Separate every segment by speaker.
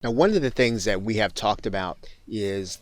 Speaker 1: Now, one of the things that we have talked about is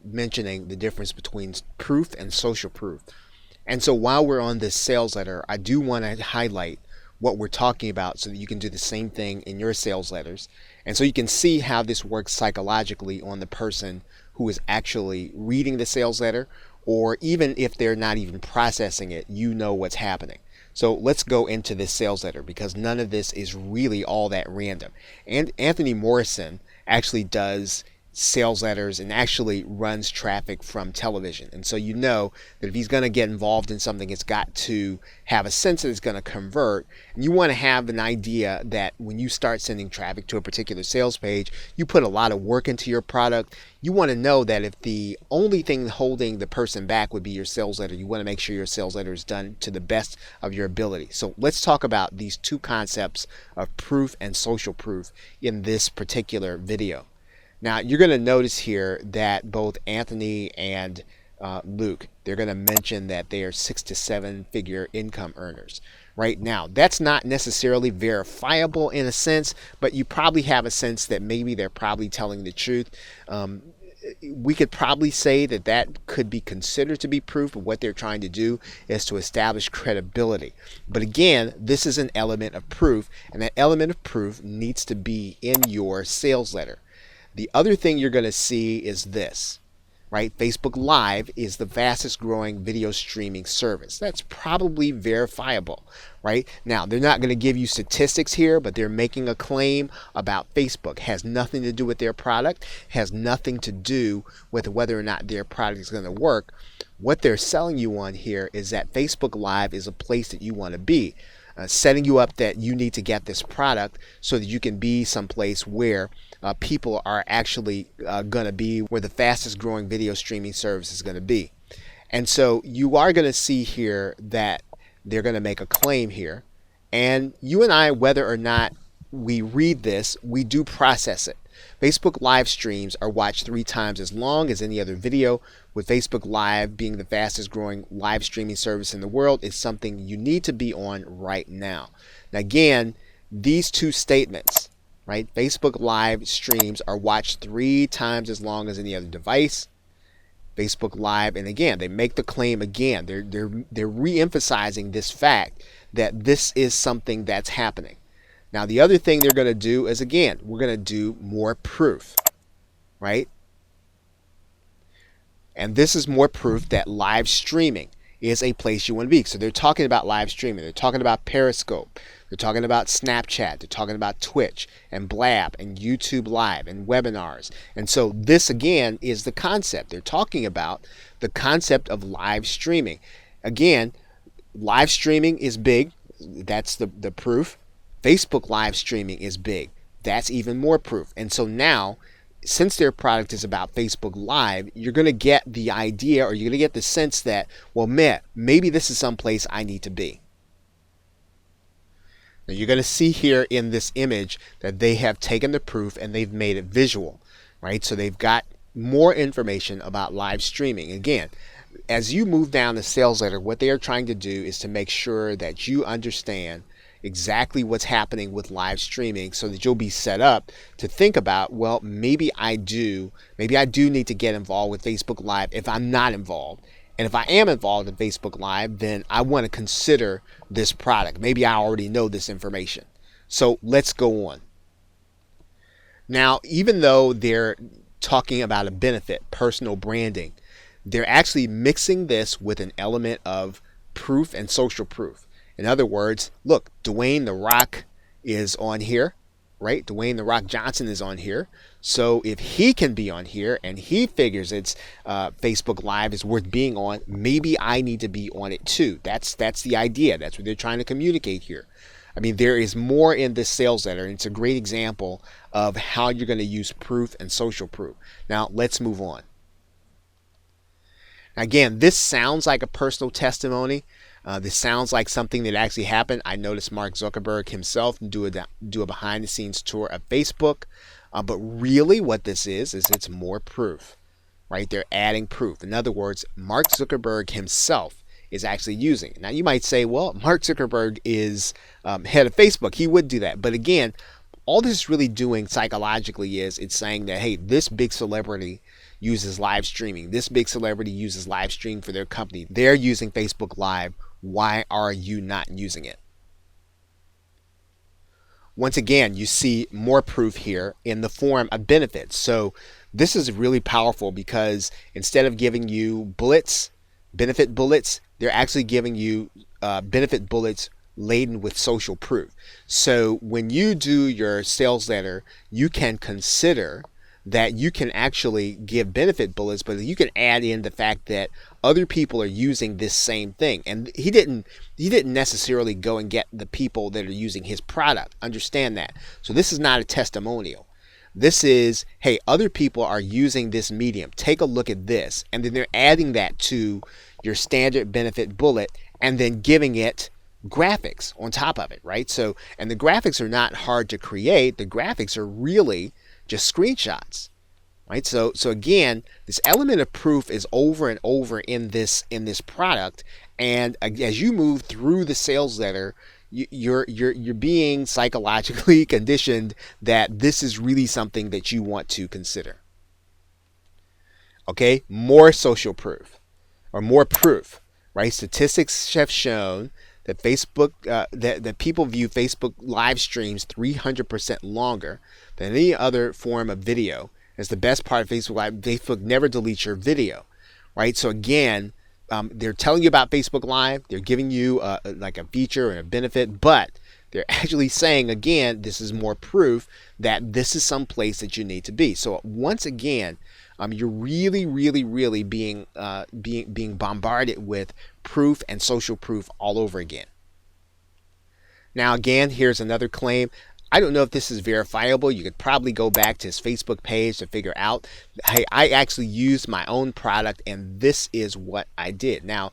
Speaker 1: mentioning the difference between proof and social proof. And so while we're on this sales letter, I do want to highlight what we're talking about so that you can do the same thing in your sales letters. And so you can see how this works psychologically on the person who is actually reading the sales letter, or even if they're not even processing it, you know what's happening. So let's go into this sales letter because none of this is really all that random. And Anthony Morrison actually does sales letters and actually runs traffic from television. And so you know that if he's going to get involved in something, it's got to have a sense that it's going to convert. And you want to have an idea that when you start sending traffic to a particular sales page, you put a lot of work into your product. You want to know that if the only thing holding the person back would be your sales letter, you want to make sure your sales letter is done to the best of your ability. So let's talk about these two concepts of proof and social proof in this particular video. Now, you're going to notice here that both Anthony and Luke, they're going to mention that they are 6 to 7 figure income earners. Right now, that's not necessarily verifiable in a sense, but you probably have a sense that maybe they're probably telling the truth. We could probably say that that could be considered to be proof, but what they're trying to do is to establish credibility. But again, this is an element of proof, and that element of proof needs to be in your sales letter. The other thing you're going to see is this, right? Facebook Live is the fastest growing video streaming service. That's probably verifiable, right? Now, they're not going to give you statistics here, but they're making a claim about Facebook. It has nothing to do with their product, has nothing to do with whether or not their product is going to work. What they're selling you on here is that Facebook Live is a place that you want to be. Setting you up that you need to get this product so that you can be someplace where people are actually going to be, where the fastest growing video streaming service is going to be. And so you are going to see here that they're going to make a claim here. And you and I, whether or not we read this, we do process it. Facebook live streams are watched 3 times as long as any other video, with Facebook Live being the fastest growing live streaming service in the world. Is something you need to be on right now. Now again, these two statements, right? Facebook Live streams are watched 3 times as long as any other device. Facebook Live, and again, they make the claim again. They're re-emphasizing this fact that this is something that's happening. Now, the other thing they're going to do is, again, we're going to do more proof, right? And this is more proof that live streaming is a place you want to be. So they're talking about live streaming. They're talking about Periscope. They're talking about Snapchat. They're talking about Twitch and Blab and YouTube Live and webinars. And so this, again, is the concept. They're talking about the concept of live streaming. Again, live streaming is big. That's the proof. Facebook live streaming is big. That's even more proof. And so now, since their product is about Facebook Live, you're going to get the idea, or you're going to get the sense that, well, man, maybe this is someplace I need to be. Now you're going to see here in this image that they have taken the proof and they've made it visual, right? So they've got more information about live streaming. Again, as you move down the sales letter, what they are trying to do is to make sure that you understand exactly what's happening with live streaming, so that you'll be set up to think about, well, maybe I do need to get involved with Facebook Live if I'm not involved. And if I am involved in Facebook Live, then I want to consider this product. Maybe I already know this information. So let's go on. Now, even though they're talking about a benefit, personal branding, they're actually mixing this with an element of proof and social proof. In other words, look, Dwayne The Rock is on here, right? Dwayne The Rock Johnson is on here. So if he can be on here and he figures it's Facebook Live is worth being on, maybe I need to be on it too. That's the idea. That's what they're trying to communicate here. I mean, there is more in this sales letter, and it's a great example of how you're going to use proof and social proof. Now, let's move on. Again, this sounds like a personal testimony. This sounds like something that actually happened. I noticed Mark Zuckerberg himself do a behind-the-scenes tour of Facebook. But really what this is it's more proof, right? They're adding proof. In other words, Mark Zuckerberg himself is actually using it. Now, you might say, well, Mark Zuckerberg is head of Facebook. He would do that. But again, all this is really doing psychologically is it's saying that, hey, this big celebrity uses live streaming. This big celebrity uses live stream for their company. They're using Facebook Live. Why are you not using it? Once again, you see more proof here in the form of benefits. So this is really powerful because instead of giving you bullets, benefit bullets, they're actually giving you benefit bullets laden with social proof. So when you do your sales letter, you can consider that you can actually give benefit bullets, but you can add in the fact that other people are using this same thing. And he didn't necessarily go and get the people that are using his product. Understand that. So this is not a testimonial. This is, hey, other people are using this medium. Take a look at this. And then they're adding that to your standard benefit bullet and then giving it graphics on top of it, right? So, and the graphics are not hard to create. The graphics are really just screenshots, right? So again, this element of proof is over and over in this product. And as you move through the sales letter, you're being psychologically conditioned that this is really something that you want to consider. Okay, more social proof or more proof, right? Statistics have shown that Facebook, that people view Facebook live streams 300% longer than any other form of video. It's the best part of Facebook Live. Facebook never deletes your video, right? So again, they're telling you about Facebook Live. They're giving you like a feature and a benefit, but they're actually saying, again, this is more proof that this is some place that you need to be. So once again, you're really being bombarded with proof and social proof all over again. Now again, here's another claim. I don't know if this is verifiable. You could probably go back to his Facebook page to figure out, hey, I actually used my own product and this is what I did. Now,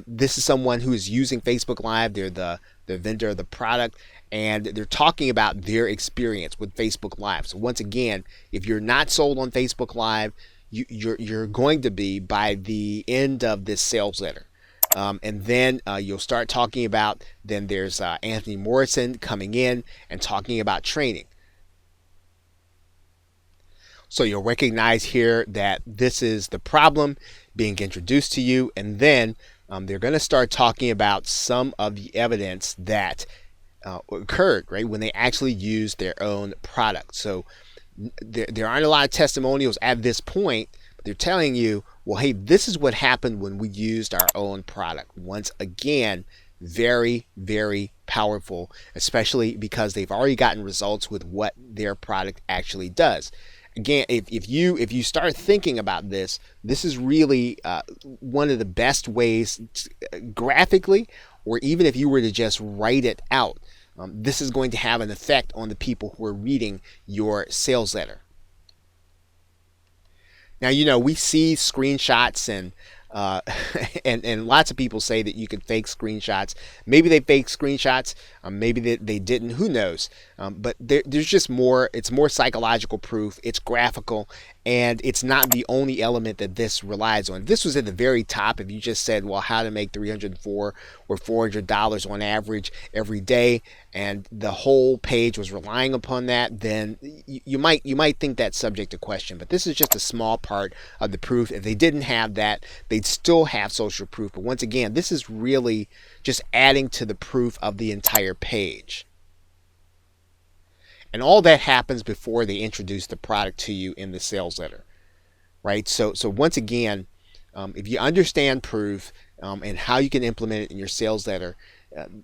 Speaker 1: this is someone who is using Facebook Live. They're the vendor of the product, and they're talking about their experience with Facebook Live. So once again, if you're not sold on Facebook Live, you're going to be by the end of this sales letter. And then you'll start talking about, then there's Anthony Morrison coming in and talking about training. So you'll recognize here that this is the problem being introduced to you, and then they're going to start talking about some of the evidence that occurred, right, when they actually used their own product. So there aren't a lot of testimonials at this point, but they're telling you, well, hey, this is what happened when we used our own product. Once again, very powerful, especially because they've already gotten results with what their product actually does. Again, if you start thinking about this, this is really one of the best ways graphically, or even if you were to just write it out, this is going to have an effect on the people who are reading your sales letter. Now, we see screenshots and and lots of people say that you can fake screenshots. Maybe they fake screenshots. Maybe they didn't. Who knows? But there's just more. It's more psychological proof. It's graphical. And it's not the only element that this relies on. If this was at the very top, if you just said, well, how to make $304 or $400 on average every day, and the whole page was relying upon that, then you might think that's subject to question. But this is just a small part of the proof. If they didn't have that, they'd still have social proof. But once again, this is really just adding to the proof of the entire page. And all that happens before they introduce the product to you in the sales letter, right? So once again, if you understand proof and how you can implement it in your sales letter,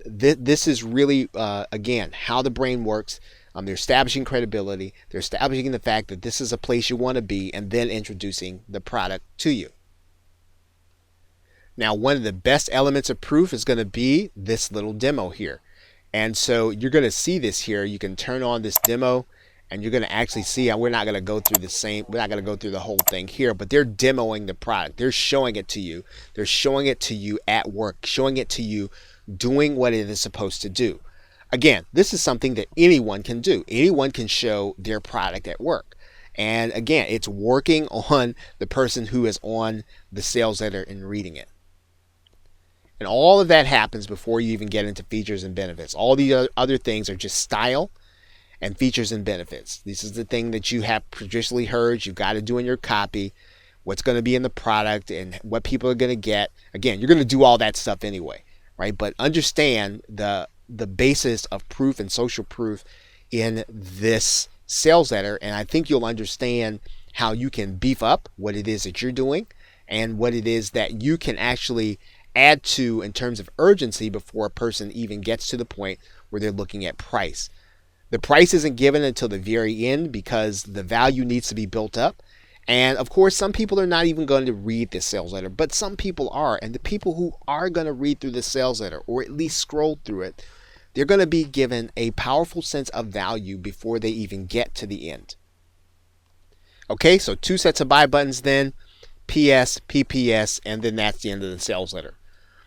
Speaker 1: this is really, again, how the brain works. They're establishing credibility. They're establishing the fact that this is a place you want to be, and then introducing the product to you. Now, one of the best elements of proof is going to be this little demo here. And so you're going to see this here. You can turn on this demo and you're going to actually see, and we're not going to go through the whole thing here, but they're demoing the product. They're showing it to you. They're showing it to you at work, showing it to you doing what it is supposed to do. Again, this is something that anyone can do. Anyone can show their product at work. And again, it's working on the person who is on the sales letter and reading it. And all of that happens before you even get into features and benefits. All the other things are just style and features and benefits. This is the thing that you have traditionally heard you've got to do in your copy, what's going to be in the product and what people are going to get. Again, you're going to do all that stuff anyway, right? But understand the basis of proof and social proof in this sales letter, and I think you'll understand how you can beef up what it is that you're doing and what it is that you can actually add to in terms of urgency before a person even gets to the point where they're looking at price. The price isn't given until the very end because the value needs to be built up. And of course, some people are not even going to read this sales letter, but some people are. And the people who are going to read through the sales letter, or at least scroll through it, they're going to be given a powerful sense of value before they even get to the end. Okay, so 2 sets of buy buttons then, PS, PPS, and then that's the end of the sales letter.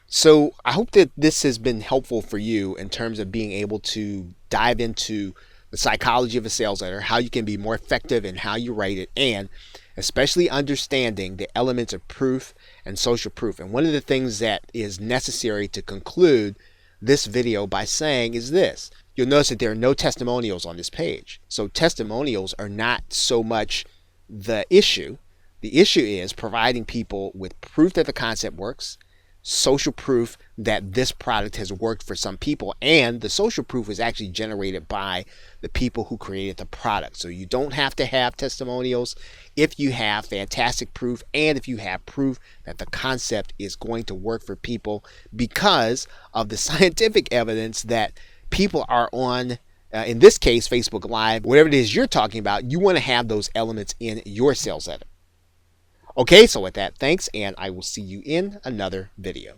Speaker 1: So I hope that this has been helpful for you in terms of being able to dive into the psychology of a sales letter, how you can be more effective in how you write it, and especially understanding the elements of proof and social proof. And one of the things that is necessary to conclude this video by saying is this. You'll notice that there are no testimonials on this page. So testimonials are not so much the issue. The issue is providing people with proof that the concept works, social proof that this product has worked for some people, and the social proof is actually generated by the people who created the product. So you don't have to have testimonials if you have fantastic proof and if you have proof that the concept is going to work for people because of the scientific evidence that people are on, in this case, Facebook Live, whatever it is you're talking about. You want to have those elements in your sales letter. Okay, so with that, thanks, and I will see you in another video.